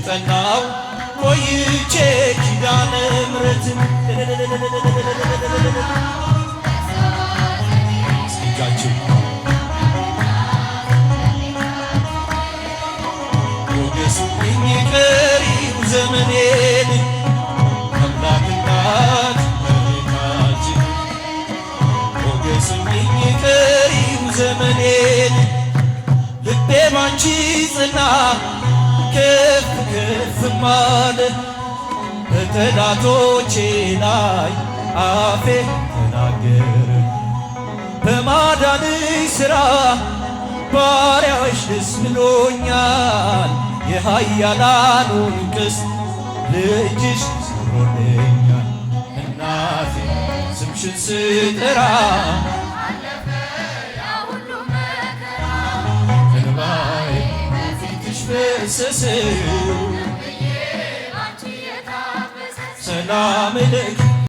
ጸናው ቆይቼ ኪዳነ ምሕረት ስጋችሁ ሞገሱኝ ቀሪው ዘመኔን አምላክ እናት እመቤታችን ሞገሱኝ ቀሪው ዘመኔን ልቤ ባንቺ ጽና ከፍ ከፍ አለ በጠላቶቼ ላይ አፌ ተናገረ በማዳንሽ ሥራ ባሪያሽ ደስ ብሎኛል የኃያላኑን ቀስት ልጅሽ ሰብሮልኛል እናቴ ስምሽን ስጠራ እንባዬ በፊትሽ ፈሰሰ ሰላም ለኪ